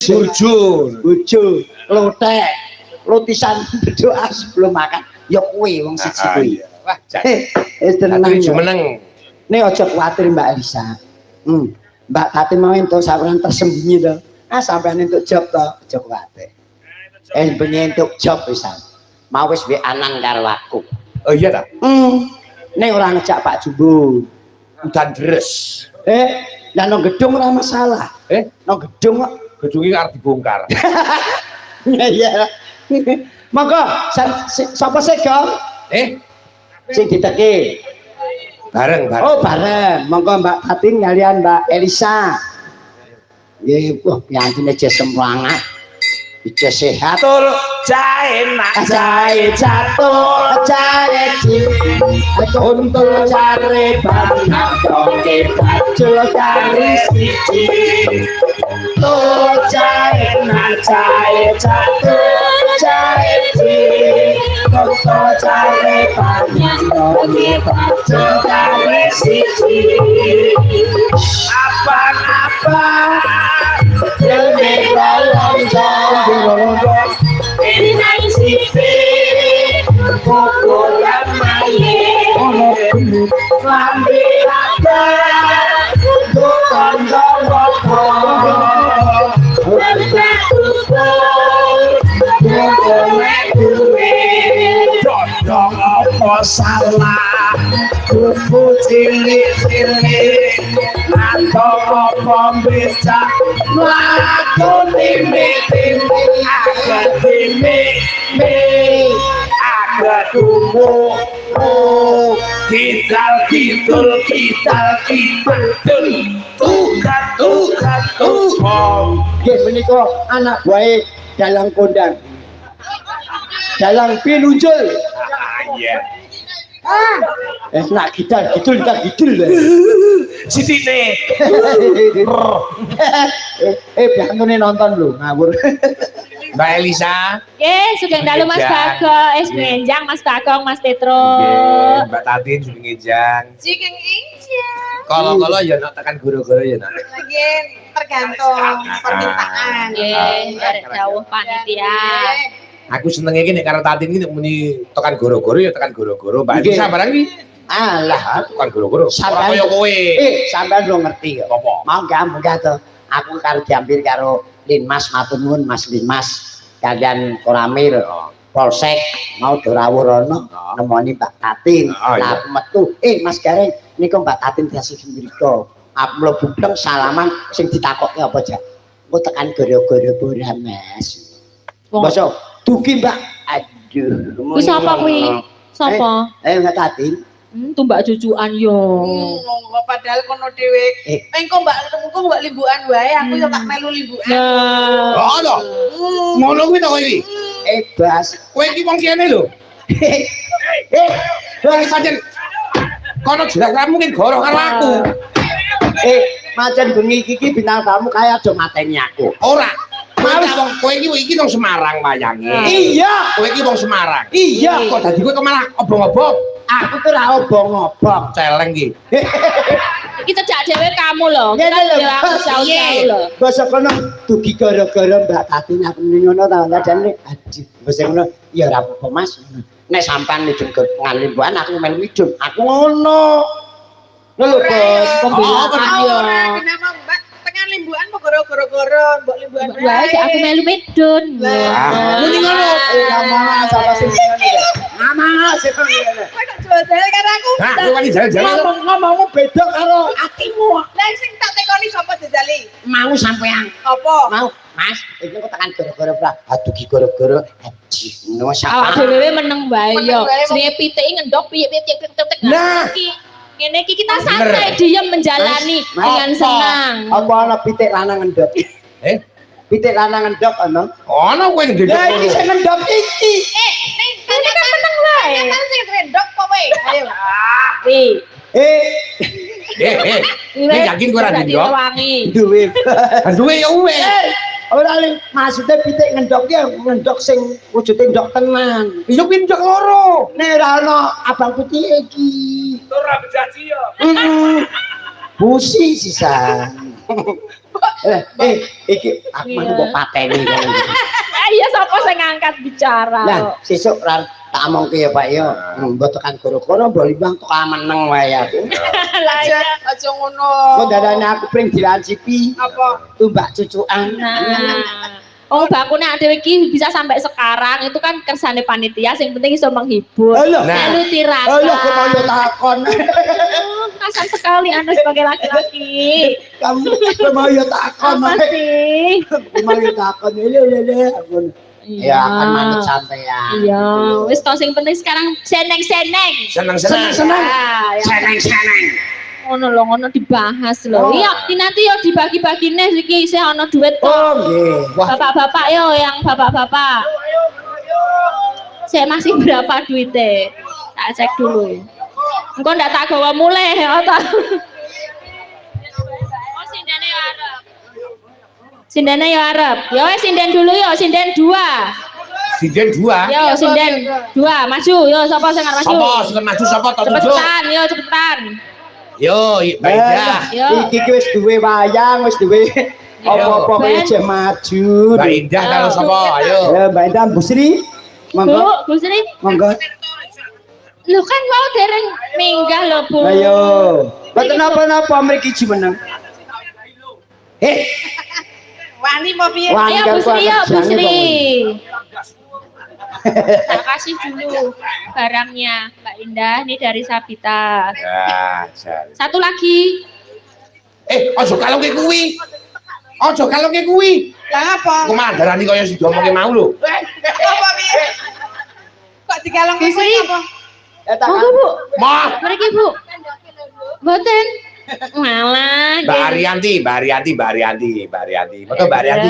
Bojo, lotek, lotisan berdoa sebelum makan. Ya kuwi wong siji kuwi. Wah, tenang. Meneng. Nek aja kuwatir Mbak Elisa. Mbak Tati mau entuk saweran tersembunyi to. Sampeyan entuk job to, aja kuwatir. Bengi entuk job pisan. Mau wis anan karo aku. Oh iya ta? Nek ora ngejak Pak Jumbo. Udan deres. Lah nang gedung ora masalah. Nang gedung kok gedungnya arep dibongkar. Iya. Monggo sapa sih, Gong? Sing diteki. Bareng. Oh, bareng. Monggo Mbak Tatin kalian Mbak Elisa. Nggih, wah piantine jes semangat. Ije sehat. Tur jae nak jae catur, jae untul cari banyak dongke bajul cari siji. Tur jae nak jae catur, jae untul cari banyak dongke bajul cari siji. Apa-apa Demi rolong-rolong ini nang sipi pukulan maye lambi rata tukang jomok dodong apa salah kufu cilik-cilik atau apa becak laku timik-timik agak timik-timik agak tumuh kidal-kidul tukat nggih menika anak buah dalang kondang dalang pinunjul iya nak gidal sitine biasane nonton lho ngawur. Mbak Elisa sugeng dalu Mas Bagong ngenjang Mas Bagong Mas Petro Mbak Tatin sugeng ngenjang sugeng ngenjang kalau ya nak tekan guru-guru ya nak lagi tergantung permintaan arek jauh panitia. Aku seneng iki nek karo Tatin iki muni tekan goro-goro ya tekan goro-goro. Mbak Elisa barang iki. Alah, tekan goro-goro. Sampeyan kaya kowe. Sampeyan lo ngerti kok. Apa? Mau munggah to. Aku karo diampir karo Linmas matur nuwun Mas Linmas. Kalian Koramil Polsek mau dorawurono nemoni Mbak Tatin. Lah metu, Mas Gareng niku Mbak Tatin biasa mriko. Aku mlebu bleng salaman sing ditakoki apa jak? Engko tekan goro-goro ora Mas. Bosok Duki Mbak, aduh. Kuwi sapa kuwi? Sapa? Mbak Tatin. Tumbak cucuan yo. Padahal kono dhewe. Engko Mbak limbukan wae, aku yo tak melu limbukan. Oh, lho. Ngono kuwi to kowe iki. Bas. Kowe iki wong kene lho. Wong pancen kono jelas ra mungkin goro karo aku. Macan bengi iki bintang tamu kaya do mateni aku. Ora. Kowe iki wong Semarang wayange. Iya, kowe iki wong Semarang. Iya, kok dadi kowe malah obong-obong. Aku tuh ra obong-obong, celeng iki. Iki cecak dhewe kamu lho. Kita yo aku jauh-jauh lho. Basa kono dugi gara-gara Mbak Tatin aku ngono ta, ladane aduh. Basa kono ya ora apa-apa Mas. Nek sampean idun ngalimbuan aku melu idun. Aku ngono. Lho Bos, pembelaan yo. Kenapa Mbak tengah limbuan mau goro-goro mbok limbuan wae aku melu medun. Muni ngono. Mama sapa sing ngene. Mama sing ngene. Kowe kok jual-jual karo aku? Kowe wani jalan-jalan. Ngomongmu beda karo atimu. Lah sing tak tekoni sapa jajali? Mau sampean. Apa? Mau, Mas. Iki kok tekan gara-gara pra. Aduh gara-gara. Aduh, ngono sapa. Awak dhewe meneng bae yo. Jenenge pitiki ngendok piye-piye tek-tek. Nah, ngene iki kita santai diem menjalani dengan senang. Apa ana pitik lanang ngendok? Pitik lanang ngendok ana? Ana kowe ngendok. Lah iki sing ngendok iki. Ning kene kan meneng wae. Kan sing ngendok apa wae? Ayo. Ini yakin kowe ra ngendok? Duwe. Duwe ya wis. Ora ling maksudnya pitik ngendok ya ngendok sing wujude ndok tenan. Iya kuwi ndok loro. Nek ora ana abang putih iki. Ora bejaji ya. Busi sisan. Iki aku mau pateni kok. Iya sapa sing ngangkat bicara. Lah, sesuk tak omongke ya Pak ya. Mbok tekan goro-goro mbok limbang kok meneng wae aku. Aja ngono. Kok dadane aku pring dilancipi. Apa? Tumbak cucukan. Nah. Oh, bakune dhewe iki bisa sampai sekarang itu kan kersane panitia sing penting iso menghibur. Alah. Lalu tirasa. Alah, kok mau yo takon. Kasar sekali Anda sebagai laki-laki. Kamu mau yo takon. Apa sih? Mau yo takon. Lele. Ya akan manut sampean. Iya, wis to sing penting sekarang seneng-seneng. Seneng-seneng. Ah, ya. Seneng. Ngono lho, ngono dibahas lho. Oh. Iya, nanti yo dibagi-bagine iki isih ana duit kok. Oh nggih. Wah. Bapak-bapak yo yang bapak-bapak. Saya masih berapa duitnya? Tak cek dulu. Engko ndak tak gawa muleh ya ta. Oh, sindene yo arep. Sindene yo arep. Ya wis sinden dulu yo, sinden 2. Sinden 2. Yo sinden 2, maju yo sapa sing arep maju? Sapa sing maju sapa to tujuh? Cepetan yo, cepetan. Yo, Mbak Indah. Yo. Iki wis duwe wayang, wis duwe apa-apa kowe Ben. aja maju. Mbak Indah karo sapa? Ayo. Ya Mbak Indah Bu Sri. Bu, Monggo. Bu Sri. Monggo. Lu kan mau dereng minggah lho, Bu. Ayo. Mboten napa-napa mriki jumeneng. Wani apa piye? Wah, Ayo kan Bu Sri, yo Bu kerjanya Sri. kok. Tak kasih dulu barangnya Mbak Indah, ini dari Sabita. Ya, jan. Satu lagi. Aja kalungke kuwi. Aja kalungke kuwi. Lah apa? Kok mandarani kaya sing diomongke mau lho. Apa piye? Kok digalong Bu Sri. apa? Ya tak Monggo Bu. Mah, Mriki Bu. Mboten. Malah. Mbak Arianti. Betul Mbak Arianti.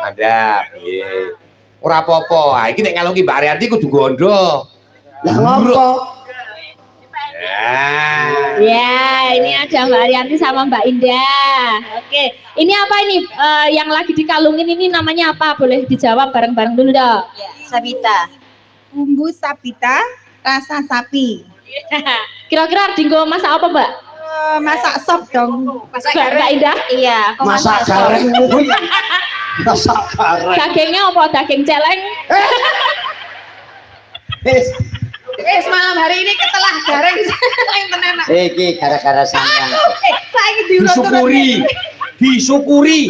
Mandap, nggih. Ora apa-apa. Ha iki nek ngalungi Mbak Arianti kudu gondo. Lah ngopo? Ya. Ya, ini ada Mbak Arianti sama Mbak Indah. Oke, ini apa ini? Yang lagi dikalungin ini namanya apa? Boleh dijawab bareng-bareng dulu dong. Sabita. Bumbu sabita rasa sapi. Kira-kira dinggo masak apa Mbak? Masak sop dong. Mbak Indah? Iya, aku Masak sop. gareng. Masak gareng. Dagingnya apa? Daging celeng? Wis, Malam hari ini ketelah gareng lain tenan. iki gara-gara sampean. Saiki diurut-urut. Disyukuri.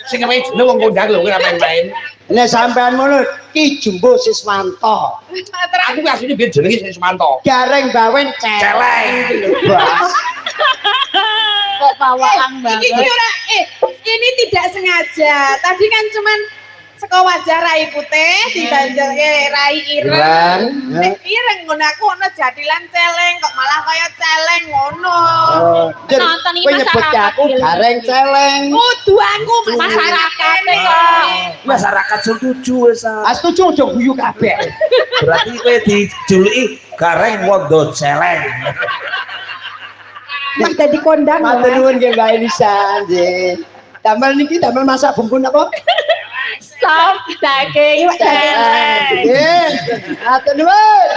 Sing ngapain jeneng wong kondang lho ora main-main. Nek sampean ngono Ki Jumbo Siswanto. Aku ki asline biyen jenenge Siswanto. Gareng bawen celeng. Bas. Kok bawaan Iki banget. ora ini tidak sengaja. Tadi kan cuman saka wajah rai putih dibanjurke rai ireng. Nek ireng ngono aku ono jadilan celeng kok malah kaya celeng ngono. Nonton ini Kowe nyebut masyarakat aku gitu. gareng celeng. Kudu aku Masyarakat kok. Masyarakat setuju wis. Astuju aja guyu kabeh. Berarti kowe dijuluki gareng wondo celeng. Mak dadi kondang. Matur nuwun nggih Mbak Elisa nggih. Damel niki damel masak bumbu napa? Sop daging celeng. Nggih. Matur nuwun.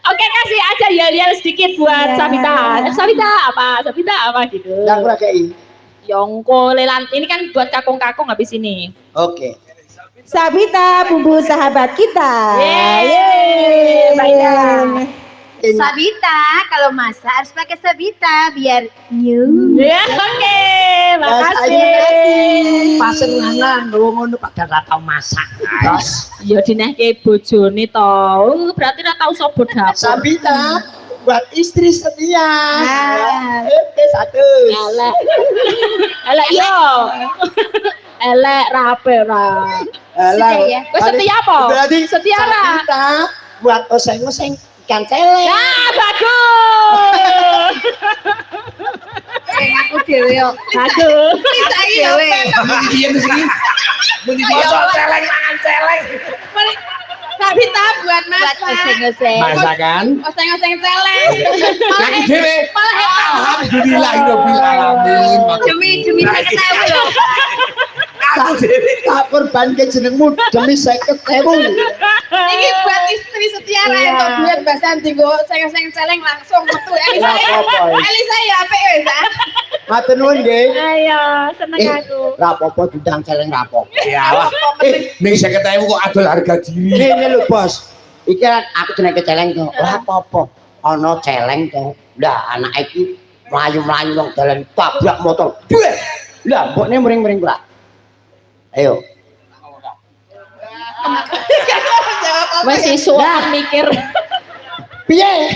Oke, kasih aja yel-yel sedikit buat Sabita. Sabita apa gitu. Yang ora kei. Yongko lelan ini kan buat kakung-kakung habis ini. Oke. Sabita, bumbu sahabat kita. Yeay, Mbak Indah. Sabita, kalau masak harus pakai sabita biar new. Ya, oke. Makasih. Pasen lanang lho ngono padahal ora tau masak. Terus Ya dinehke bojone to. Berarti ora tau sobo dapur. Sabita buat istri setia. Nah. Oke, satu. Elek. Elek yo. Elek rape ra. Alah. Wes setia apa? Berarti Setia ra? Sabita buat oseng-oseng ikan celeng. Nah, bagus. Aku dhewe yo. Bagus. Saiki yo. Muni piye mesti? Muni piye? Celeng mangan celeng. Sabita buat Buat masak. oseng-oseng. Masakan. Oseng-oseng celeng. Lagi dhewe. Malah Alhamdulillah rabbil alamin. Demi 50.000 loh. Aku dhewe. Tak korban ke jenengmu demi 50.000. iki buat istri setia ra entuk duit basan dienggo oseng-oseng celeng langsung metu Elisa. Lah, apa-apa. Elisa ya apik wis ah. Matur nuwun nggih. Ayo, seneng aku. Rapopo dudang celeng rapopo. Ya lah. Ning 50.000 kok adol harga diri. Ngene lho, Bos. Iki kan aku jenenge celeng to. Rapopo. Ana celeng to. Lah anak iki mlayu-mlayu nang dalan tabrak motor. Duh. Lah mbokne mring-mring pula. Ayo. Wes isuk mikir. Piye?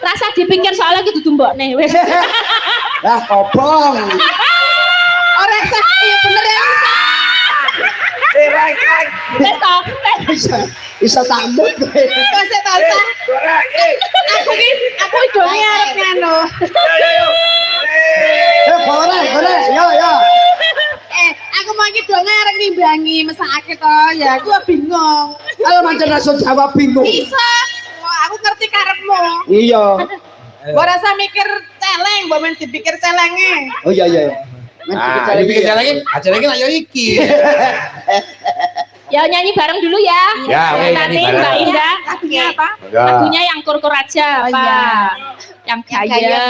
Rasa dipikir soalnya kudu mbokne wis. Lah kobong. Ora sah, iya bener ya. Wes to. Iso takut kowe. Masa ta sah. Aku donge arep ngono. Boleh, yo. Aku mau iki donge arep ngimbangi mesake to. Ya aku bingung. Ayo mancen rasa jawab bingung. Bisa. Wah, aku ngerti karepmu. Iya. Mbok rasa mikir celeng, mbok men dipikir celenge. Oh iya. Nah, dipikir lagi, acara lagi lah yo iki. Ya nyanyi bareng dulu ya. Ya, oke, Nanti nyanyi bareng. Mbak Indah. Lagunya apa? Lagunya yang kur-kur aja Oh, apa? iya. Yang Sampean gaya.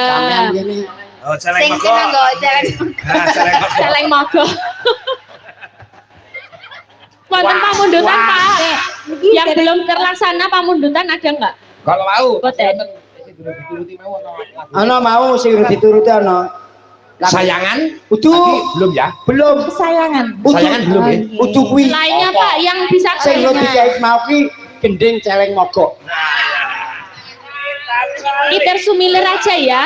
gini. Oh, celeng Sing moko. sing nganggo jalan. Nah, celeng moko. Celeng mogo. Wonten pamundutan Pak. Yang belum terlaksana pamundutan ada enggak? Kalau mau, Boten. dituruti mau Ana mau sing dituruti ana. sayangan Udu tadi belum ya? belum. Kesayangan. Sayangan belum ya? Udu kuwi. Lainnya Pak yang bisa Sing lebih kayak mau ki gending celeng mogok. Kitar sumilir aja ya.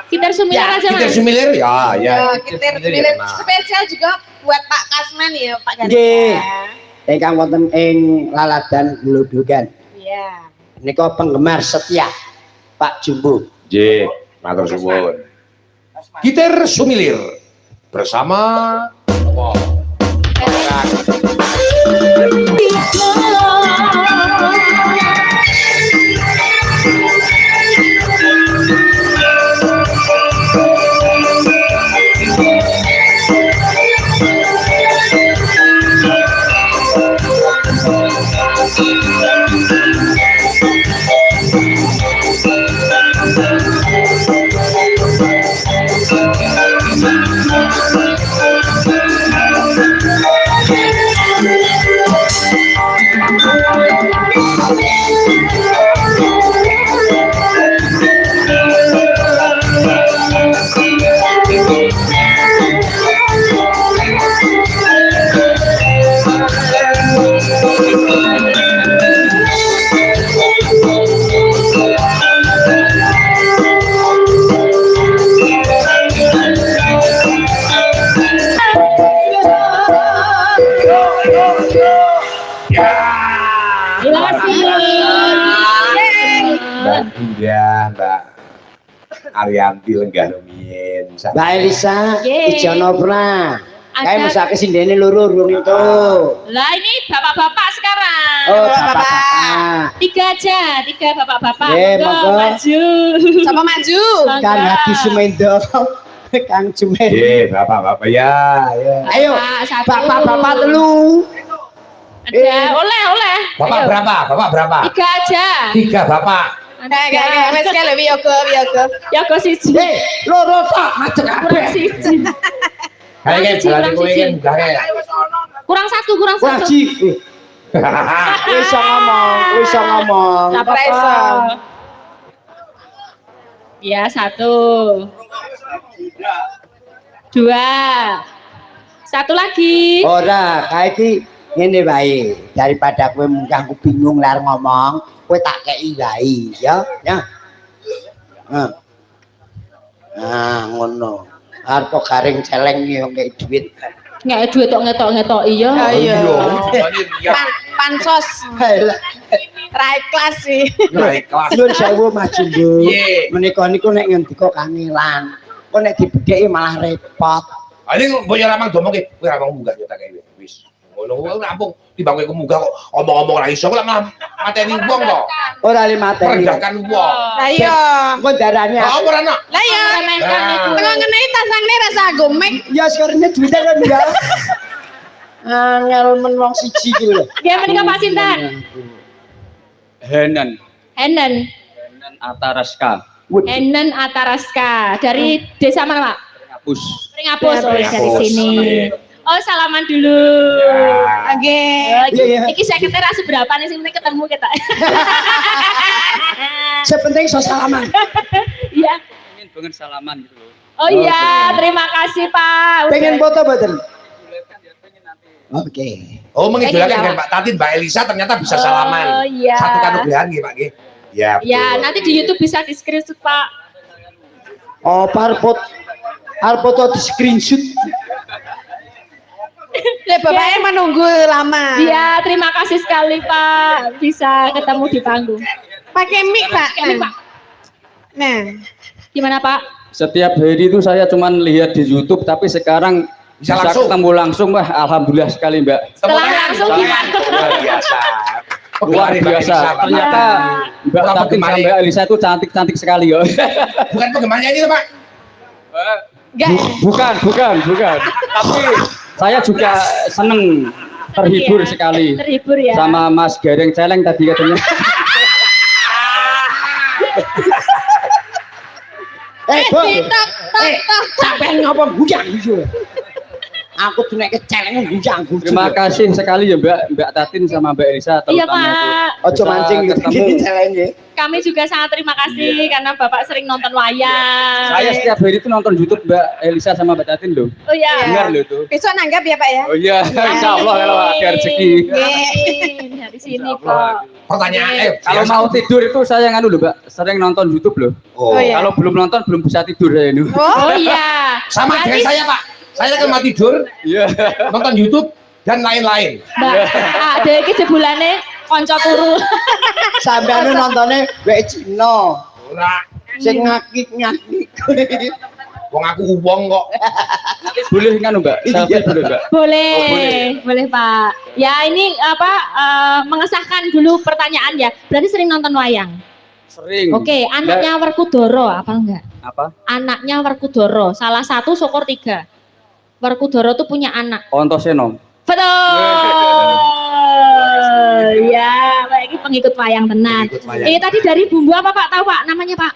Kitar sumilir aja Kita Mas. sumilir ya, ya. Ya, kita pilih Nah. spesial juga buat Pak Kasman ya, Pak Ganda. Nggih. Ingkang wonten ing Laladan Glodhogan. Iya. Nika penggemar setia Pak Jumbo. J, matur suwun. Gitar sumilir bersama Terima kasih. Mbak Indah, Mbak Arianti Lenggarumin. Mbak Elisa, Nggih. ijono pernah. Kae Ada. mesake sindene loro rung itu. Lah ini bapak-bapak sekarang. Oh, Bapak-bapak. bapak. Tiga aja, tiga bapak-bapak. Nggih, Monggo, monggo. maju. Sama maju. Monggo. Kang Hadi Sumendo. Kang Jumen. Bapak-bapak ya, ya. Ayo, Bapak, satu. bapak-bapak telu. Ada, oleh. Bapak Ayo. berapa? Bapak berapa? Tiga aja. 3 bapak. Kayak wes kali wiyoga. Ya kok siji. Loro tok macet Kurang kabeh. siji. Kayak siji, jalan kurang kowe siji. kan gawe. Kurang satu. Waji. Wis iso ngomong. Tak Ora iso. apa-apa. Ya, 1. 2. 1 lagi. Ora, kae iki ngene wae. Daripada kowe munggah aku bingung lar ngomong, kowe tak kei wae, ya. Ya. Nah, ngono. Arep garing celeng yo ngek dhuwit. Nggak duit tok ngetok iya. Ayo. Iya. Pansos. Rai kelas sih. Naik kelas. Nyun sewu Mas Jumbo. Iya. Menika niku nek ngendika kangelan. Kok nek dibedheki malah repot. Ini boyo ramang domong ke, kowe ramang munggah yo tak kae wis. Ngono kowe rampung timbang kowe munggah kok omong-omong ra iso kok malah mateni wong kok. Ora li mateni. Merendahkan wong. Ayo. Kok darane Apa ora ana? Lah ya. Remehkan itu. Tengah ngenai tasangne rasa gomek. ya sekarang duitnya kan enggak. Angel men wong siji iki lho. Dia menikah Pak Sintan. Henen Henen. Ataraska Henen Ataraska. Dari desa mana Pak? ngapus. Sering ngapus oh dari Ngapus. sini. Oh salaman dulu. Oke. Iya, iya. Iki sekretär seberapa nih sih penting ketemu kita. Sepenting so salaman. Iya. Pengen banget salaman gitu loh. Oh iya, terima kasih Pak. Udah. Pengen foto mboten? Oke. Oh, mengidolakan Pengen dengan Pak Tati, Mbak Elisa ternyata bisa salaman. Oh iya. Satu kanugrahan nggih, Pak nggih. Ya, betul. Ya, nanti di YouTube bisa di screenshot Pak. Oh, arep foto di screenshot. Ya bapaknya menunggu lama. Iya, terima kasih sekali Pak. Bisa ketemu di panggung. Pakai mic, Pak. Pakai mic, Pak. Nah, Gimana Pak? Setiap hari itu saya cuman lihat di YouTube, tapi sekarang Bisa bisa langsung? ketemu langsung. Wah, alhamdulillah sekali Mbak. Setelah Tepuk tangan. langsung gimana? Luar biasa. Luar Pegawai Mbak biasa. Elisa, Pak. Ternyata Mbak Kurang Tatin penggemar. sama Mbak Elisa itu cantik-cantik sekali ya. Bukan penggemarnya ini, Pak. enggak. Bukan. Tapi saya juga seneng, terhibur Iya, sekali Terhibur ya. sama Mas Gareng Celeng tadi katanya. Bos. Tok. Sampeyan ngapa bujang iso? Aku tuh nek kecelenge bujang. Terima kasih sekali ya Mbak Tatin sama Mbak Elisa Iya terutama itu. Pak. Ojo Bisa mancing ketemu. gini celenge. Kami juga sangat terima kasih karena Bapak sering nonton wayang. Saya setiap hari itu nonton YouTube Mbak Elisa sama Mbak Tatin loh. Oh iya. Dengar loh tuh. Besok nanggap ya, Pak ya. Oh iya, insya Allah kalau ada rezeki. Amin. Dari sini kok. Pertanyaan Kalau mau tidur itu saya nganu loh Mbak, sering nonton YouTube loh. Oh, Oh, iya. Kalau belum nonton belum bisa tidur saya ini. Oh, Oh iya. sama dengan Berarti saya, Pak. Saya kan mau tidur, Iya. nonton YouTube dan lain-lain. Mbak, ada iki jebulane kanca turu. Sampeyan nontone wek Cina. Ora, Sing ngakik-ngakik. wong aku wong kok. Boleh nganu Mbak, selfie boleh Mbak. Boleh Pak. Ya ini apa mengesahkan dulu pertanyaan ya. Berarti sering nonton wayang. Sering. Oke, anaknya Werkudara apa enggak? Apa? Anaknya Werkudara, salah satu Sokor 3. Werkudara tuh punya anak. Ontoseno. Betul. Ya, Pak ini pengikut wayang tenan. Pengikut wayang. Ini tadi dari bumbu apa Pak? Tahu Pak namanya Pak?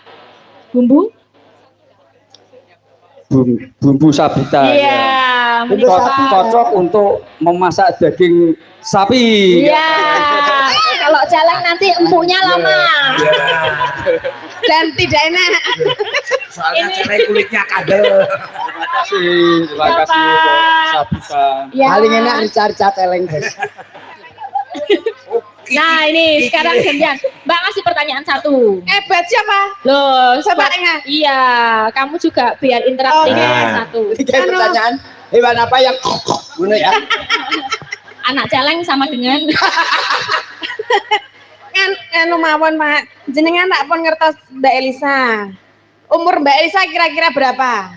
Bumbu? Bumbu sabita. Iya, Bumbu menikah. sapi. Cocok untuk memasak daging sapi. Iya. Kalau celeng nanti empuknya lama. dan tidak enak. Soalnya cerai kulitnya kadel. Terima Ya, kasih Pak. untuk sabita. Ya. Paling enak dicari celeng, Bos. Nah ini sekarang gantian. Mbak ngasih pertanyaan satu. Hebat siapa? Loh, Coba buat- Enga. Iya, kamu juga biar interaktif Oke. satu. Tiga pertanyaan. Hewan apa yang ngono ya? Anak celeng sama dengan Kan mawon Pak. Jenengan tak pun ngertos Mbak Elisa. Umur Mbak Elisa kira-kira berapa?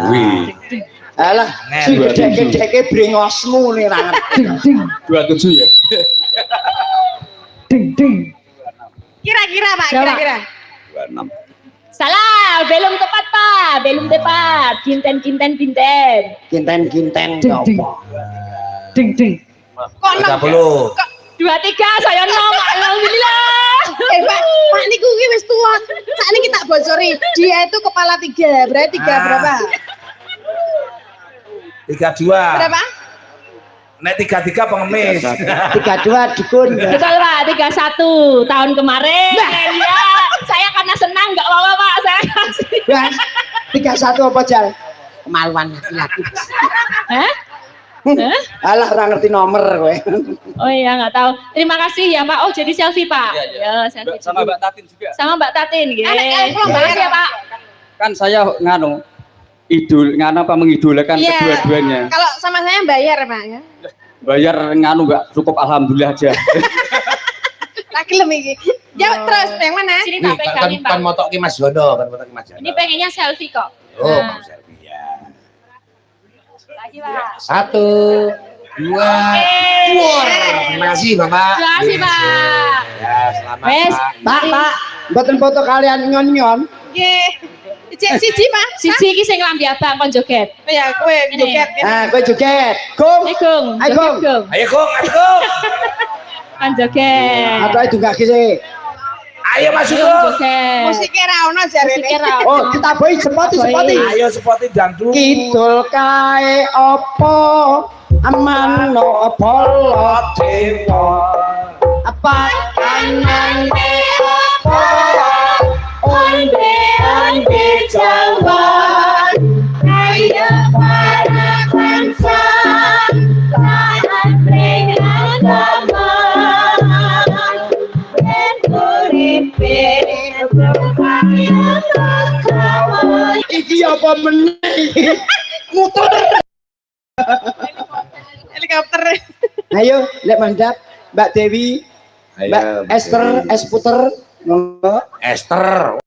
Wih. Alah, sing gede-gedeke brengosmu nih ra ngerti. 27 ya. Kira-kira Pak, Coba. kira-kira. 26. salah, belum tepat Pak, belum tepat. Kinten. Kinten-kinten apa? Kok enam? 30. 23 saya nom, alhamdulillah. Pak niku ki wis tuwa. Sakniki tak bocori. Dia itu kepala 3. Berarti 3 berapa? 32. Berapa? Nek 33 pengemis. 32 dukun. Betul Pak, 31 tahun kemarin. Ya, saya karena senang nggak apa-apa Pak, saya kasih. Wah, 31 apa jal? Kemaluan laki-laki. Hah? Hah? Alah ora ngerti nomor kowe. Oh iya nggak tahu. Terima kasih ya Pak. Oh jadi selfie Pak. Iya, iya. Ya, selfie Sama dulu. Mbak Tatin juga. Sama Mbak Tatin gitu. Anak Terima kasih ya Pak. Kan saya nganu mengidolakan Iya. kedua-duanya. Kalau sama saya bayar Pak ya. Bayar nganu nggak cukup alhamdulillah aja. Tak gelem iki. Jawab terus yang mana? Sini Nih, tak pegangin kan Pak. motok ki Mas Jono, kan motok ki Mas Jono. Ini pengennya selfie kok. Oh, Nah, mau selfie ya. lagi Pak. 1, 2, Wah, terima kasih Bapak. Terima kasih Pak. Ya, selamat Wes, Pak. Pak, mboten foto kalian nyon-nyon. Nggih. Cek siji Pak. Siji iki sing lambi abang kon joget. Ya kowe Ini. joget. Nah, kowe joget. Gong. Eh Gung, Ayo, joget Gung. Gung. Ayo Kong, ayo Kong. Kon joget. Atau itu enggak sih. Ayo Mas Ayo Sugeng. joget. Musiknya ra ono jarene. Musiknya ra ono. Oh, kita boy sepoti. Ayo seperti dangdut. Kidul kae opo amano bolot Dewa. apa kanane opo onde Jawa ayo para bangsa taat beragama beripe iki apa meneh muter Helikopter. ayo lek mandap Mbak Dewi Mbak Ayo, Esther es puter monggo Esther.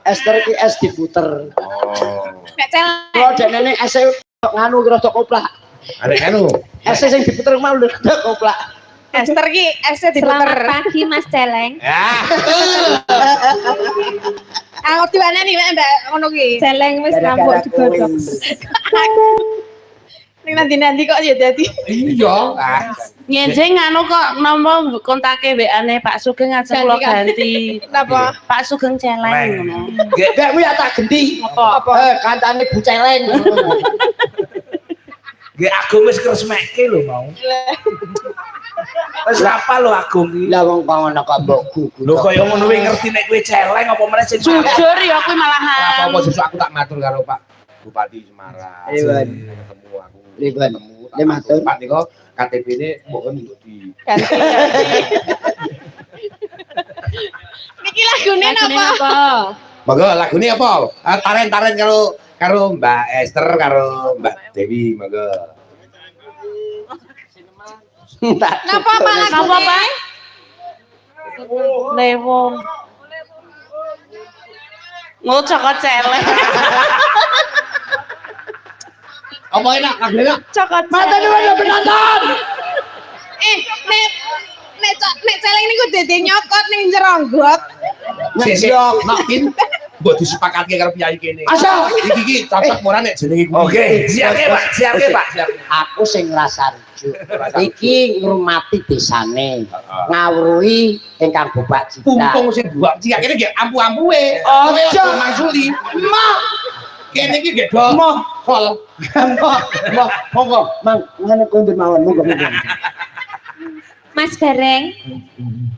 Esther ki es diputer Oh. Nek celeng. kalau denene es nganu rada koplak Ada anu. es sing diputer mau rada koplak Esther ki esnya Selamat diputer. pagi Mas Celeng. Ya. Aku tiwane nih Mbak ngono ki. Celeng wis Gara-gara rambut digodhog. Ning nanti kok ya dadi. Iya. Ah. Nyenjing anu kok nomor kontake WA-ne Pak Sugeng ajeng kula ganti. Napa? Pak Sugeng celeng ngono. gak kuwi tak genti apa kancane Bu Celeng Nggih Agung wis kresmekke lho mau. Wis apa lho Agung iki? lah wong kok ngono kok mbok gugu Lho kaya ngono kuwi ngerti nek kowe celeng apa meneh sing salah. Jujur ya kuwi malahan. Apa sesuk aku tak matur karo Pak Bupati Semarang. Iya. Ketemu aku. Iya. Ketemu. Iya, matur. Pak niko KTP-ne mboten untuk di Ganti. Niki lagune Lagune napa? napa? Monggo lagune apa? Taren-taren karo Mbak Esther karo Mbak Dewi monggo. Napa malah Napa, Pak? Lewo. Ngocok kok celeng. Apa enak lagune? Cokot. mata nuwun penonton Nek celeng niku dadi nyokot ning jeronggot. Sik makin mbok disepakatke karo piyayi kene. Asal. Iki cocok ora nek jenenge kuwi. Oke, siapke Pak, siapke Pak. aku sing ngrasa rujuk iki ngurmati desane ngawruhi ingkang Bapak Cita Pumpung sing buak cik kene nggih ampu-ampuwe. Ojo. mangsuli. mah Kene iki nggih do. Moh. Kol. monggo mang ngene kondur mawon monggo Mas Gareng.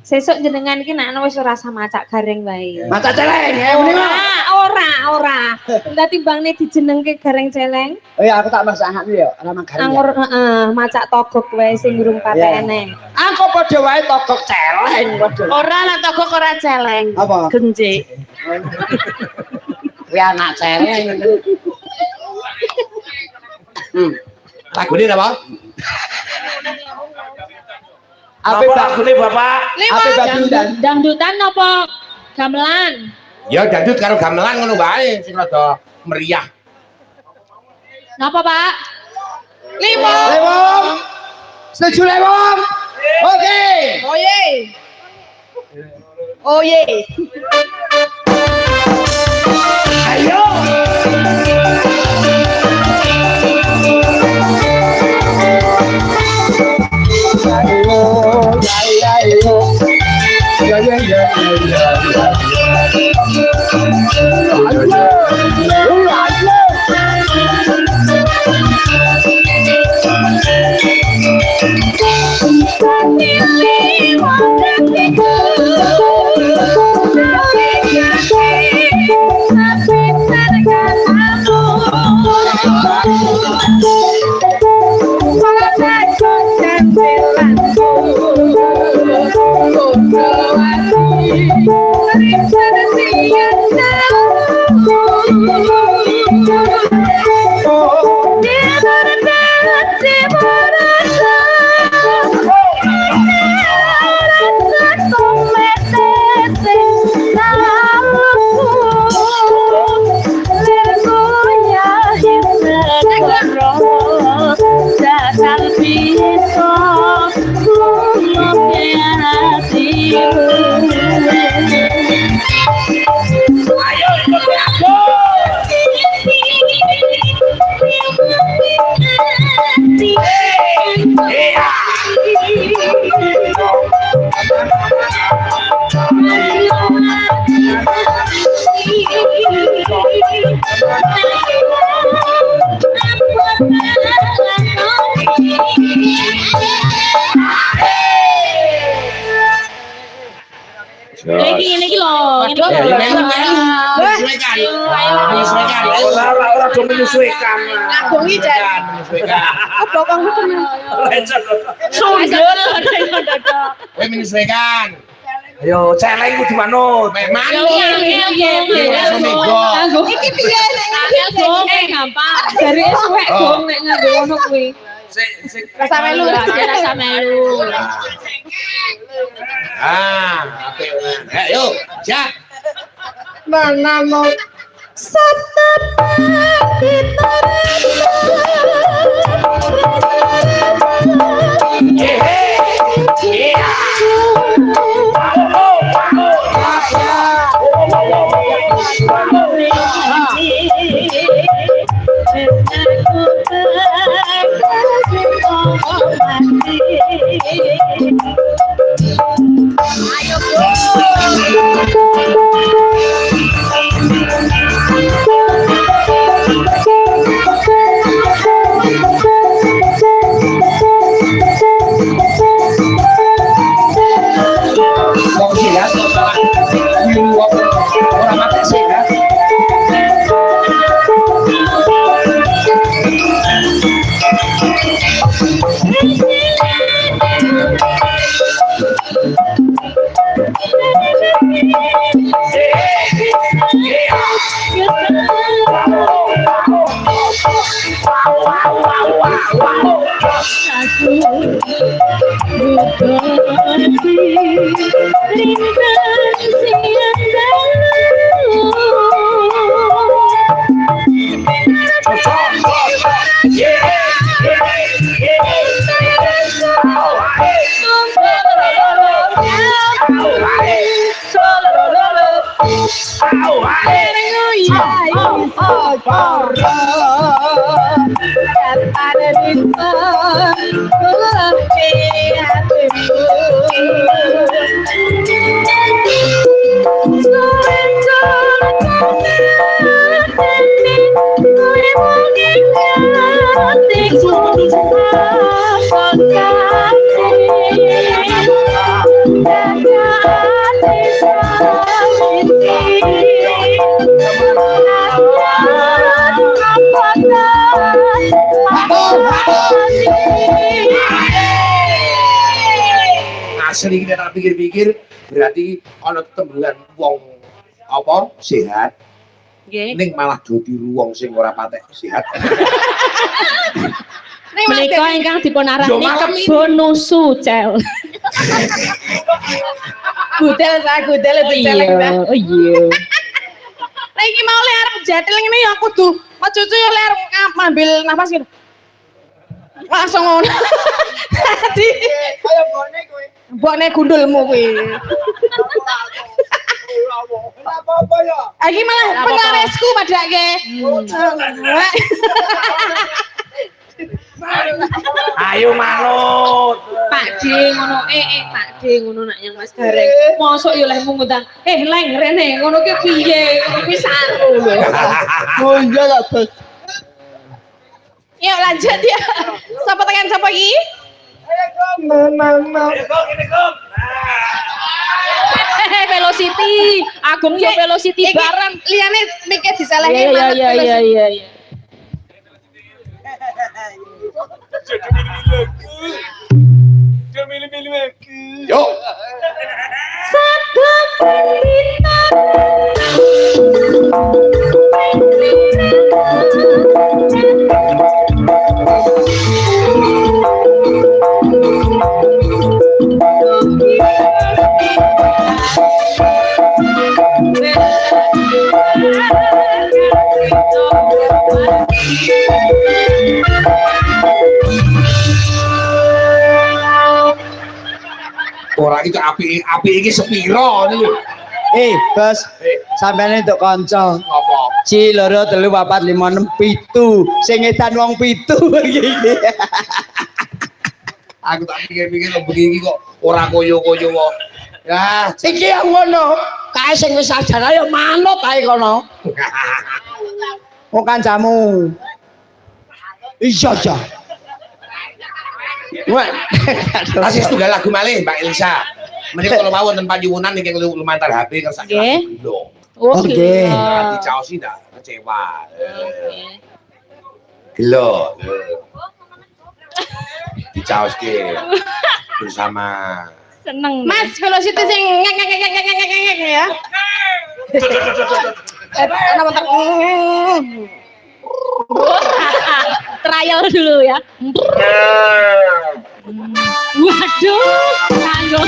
Sesuk jenengan iki nek wis ora usah macak gareng wae. mata celeng muni mah Ora. Lah timbangne dijenengke gareng celeng. oh ya aku tak masakan ya ora manggaring Anggur macak togok wae sing ngurung patene. aku padha wae togok celeng padha Ora lah togok ora celeng. apa Genjik. kuwi anak celeng Lagune napa? Apa ape lagune Bapak? ape babindan Dangdutan apa gamelan? Ya dangdut karo gamelan ngono wae sing rada meriah. Napa, Pak? Lewong setuju Lewong oke Oye. Oye. Ayo. Ayo, menyesuaikan. Menyesuaikan. Ora do menyesuaikan. Ngagungi jan. Menyesuaikan. Apa kok ngono? Sundul. Kowe menyesuaikan. Ayo celeng kudu manut. Memang. Iki piye nek Gong gampang. Dari suwek gong nek nganggo ngono kuwi. rasa melu. Rasa melu. Apik. Ayo, jak. Manamo Wong silat ora mati silat. Asli kita tak pikir-pikir berarti ana tembungan wong apa sehat Nggih. ning malah dadi wong sing ora patek sehat. Menika ingkang dipun Yo, arani malam ini. kebon nusu, Cel. gudel itu celeng dah. Oh iya. Lah iki mau le arep jatil ngene ya kudu mecucu ya le arep ngambil nafas gitu. Langsung ngono. Dadi kaya bone kowe. Bone gundulmu kuwi. Apa-apa ya? Iki malah pengaresku padake. Ayo manut. Pak D ngono Pak D ngono nak yang Mas Gareng. Mosok ya leh ngundang. Leng rene ngono ki piye? Ngono ki saru lho. Oh iya lah, Bos. Yuk lanjut ya. Sapa tekan sapa iki? Velocity, Agung yo Velocity Iki bareng. liyane mikir disalahke Iya. Yo. Ora iki api iki sepiro niku. Bos, sampeyan entuk kanca. Apa? Ci loro 3 4 5 6 7. Sing edan wong 7 iki. Aku tak pikir-pikir kok begini kok ora koyo-koyo kok. Ya, Iki yang ngono. Kae sing wis sajana ya manut ae kono. Wong kancamu. Iya. Wah. kasih tunggal lagu malih Mbak Elsa. Mending kalau mau wonten panjenengan niki lumantar HP kan sak Nggih. lho. Oh, Oke. gila. Dicaosi ndak kecewa. Oke. Gelo. Dicaoske bersama. Seneng. Mas, velocity sing ngek ya. Ana bentar. Trial dulu ya. Waduh, kanggo.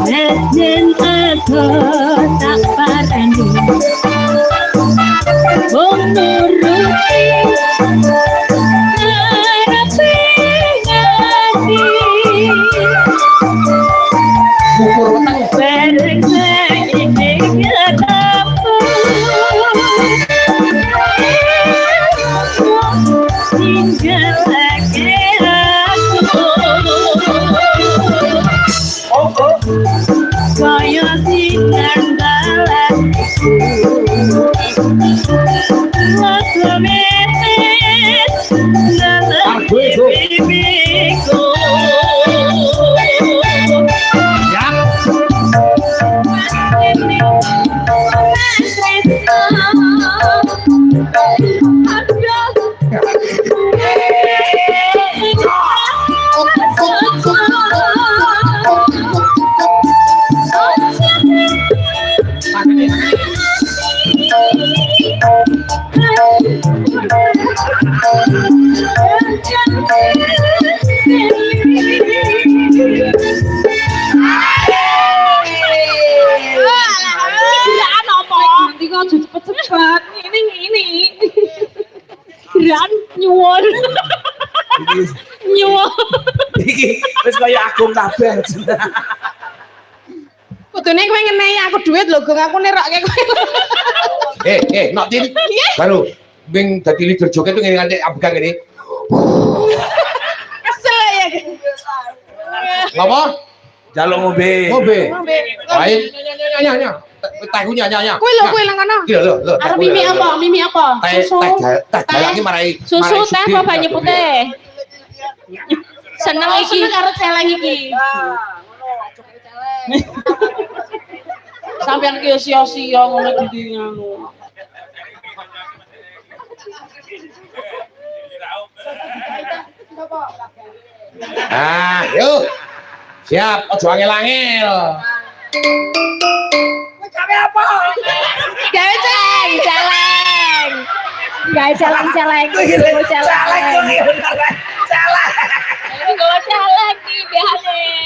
Dan aku tak parani menuruti harapan hati bersaing dengan aku tinggal lagi aku kaya sinar balan waktu metes dalam bibiku Nanti kok cepet-cepet. Ini. dan nyuwun nyuwun Iki wis kaya agung kabeh. Kudune kowe ngenehi aku duit lho, Gong, aku nerokke kowe. Nok Tin. Baru bing dadi leader joget tuh ngene nganti abgang ini. Kesel ya. Ngapa? Jaluk ngombe. Ngombe. Lain nyanyi. Tahunya nyanyi. Kowe lho kowe lang kono. Iya lho. arep mimi apa Teh jalangi marai. susu teh apa banyu putih seneng iki karo celeng iki Sampeyan ki sia-sia ngono dadi ngono. Yuk. Siap, ojo angel-angel. Gawe celeng. guys celeng Iki celeng kok iki bener. Celeng. ini gak celeng nih biasanya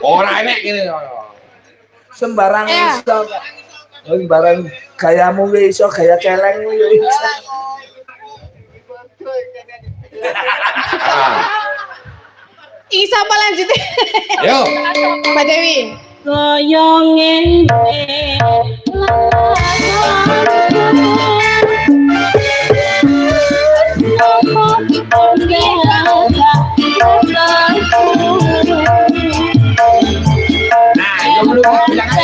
Ora enek gini. Sembarang Ya. iso. Sembarang gayamu ki iso gaya celeng yo iso. Isa apa lanjutnya? Yuk. Mbak Dewi. goyongin Nah, itu belum bilang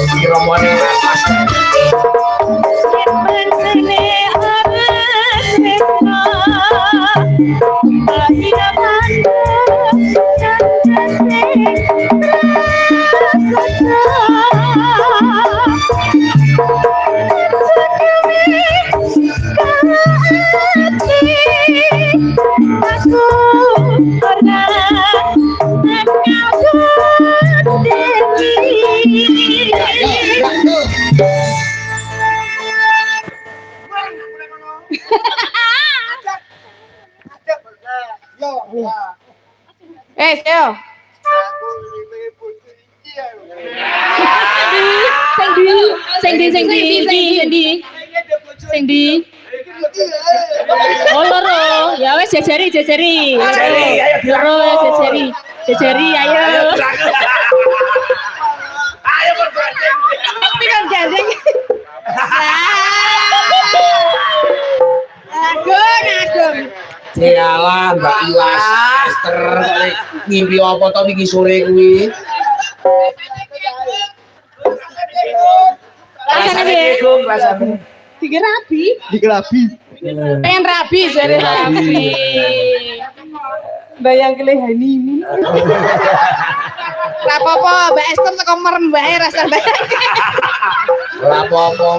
Iki rombongan atas. Yo. Sing di. Oh loro, ya wes jejeri. Jejeri, ayo Loro jejeri ayo. Ayo bergandeng. Tapi kan gandeng. Agung. Yalah, Mbak Iwas, Esther, ngimpi apa to iki sore kuwi? Rasane piye, Gung? Rasane. Digerabi. Pengen rabi jare rabi. Bayang kelehani. Ora apa-apa, Mbak Esther teko merem bae rasa bayang. Ora apa-apa.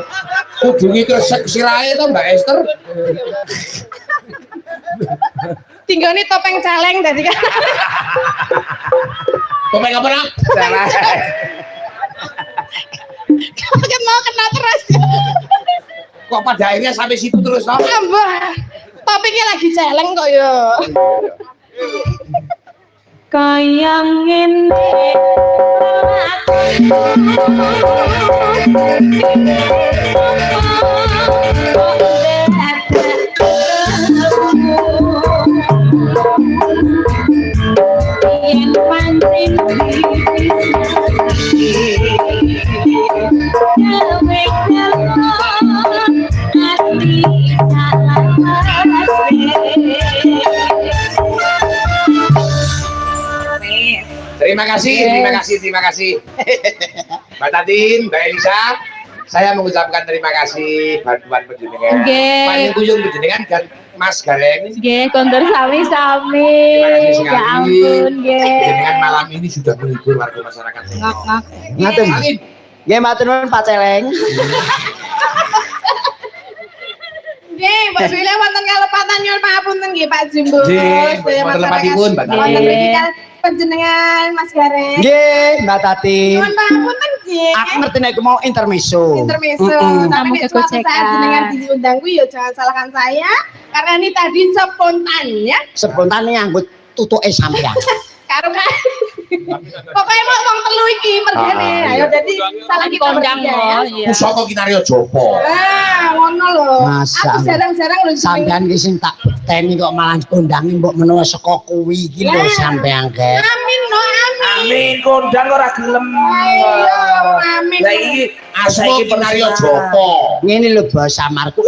Kudu iki kresek sirahe to Mbak Esther. Tinggone topeng caleng dadi kan. Topeng apa nak? Salah. Kamu mau kena terus. Kok pada akhirnya sampai situ terus toh? Tambah. Topengnya lagi celeng kok yo. Kayang ngene yen pancen Terima kasih. Mbak Tatin, Mbak Elisa, saya mengucapkan terima kasih bantuan penjenengan. Nggih. Panjenengan kuyung penjenengan dan Mas Gareng. nggih kondur sami-sami. Terima kasih Ya sekali. ampun nggih. Penjenengan malam ini sudah menghibur warga masyarakat. Ngak-ngak. Ngaten. Salim. Nggih matur nuwun Pak Celeng. Nggih, Mbak Bila wonten kalepatan nyuwun pangapunten nggih Pak Jumbo. Nggih, wonten lepatipun, Mbak Tati. Wonten mriki panjenengan Mas Gareng. Nggih, Mbak Tati. Nyuwun pangapunten nggih. Aku ngerti nek iku mau intermezzo. Intermezzo. Mm-mm. Tapi Kamu nek suatu kegocekan. saat jenengan diundang kuwi ya jangan salahkan saya karena ini tadi spontan ya. Spontan nyangkut tutuke sampean. Karo kan. Pokoknya mau wong telu iki mergane. Ayo jadi salah kita Kondang bertiga ya. mo, iya. Pusaka Kinarya Jopo. Ngono lho. Masa. Aku jarang-jarang lho Sampean ki sing tak bekteni kok malah kondangi mbok menawa saka kuwi iki lho Ya. sampean ge. Amin no amin. Amin, kondang ora gelem. Ayo amin. Lah iki Asma Kinarya Jopo. Ngene lho bos samarku.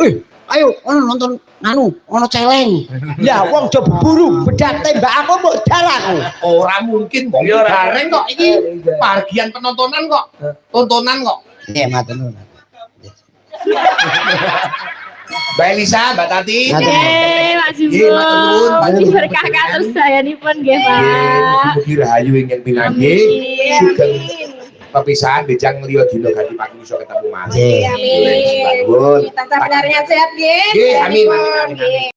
Ayo nonton ono celeng. Ya wong do berburu, bedak tembak aku mbok darah. Ora mungkin wong Ya, ora. gareng kok iki bagian penontonan kok. Tontonan kok. Nggih matur nuwun. Mbak Elisa, Mbak Tati. Matur nuwun. Nggih, Mas Nggih, Jumbo. matur nuwun, matur nuwun. Berkah kados sayanipun nggih, Pak. Mugi rahayu ingkang pinanggih. Sugeng pepisahan bejang liya dina ganti pagi iso ketemu Mas. Nggih. Amin. Nuwun. Kita sebenarnya sehat nggih. Nggih, amin. Nggih.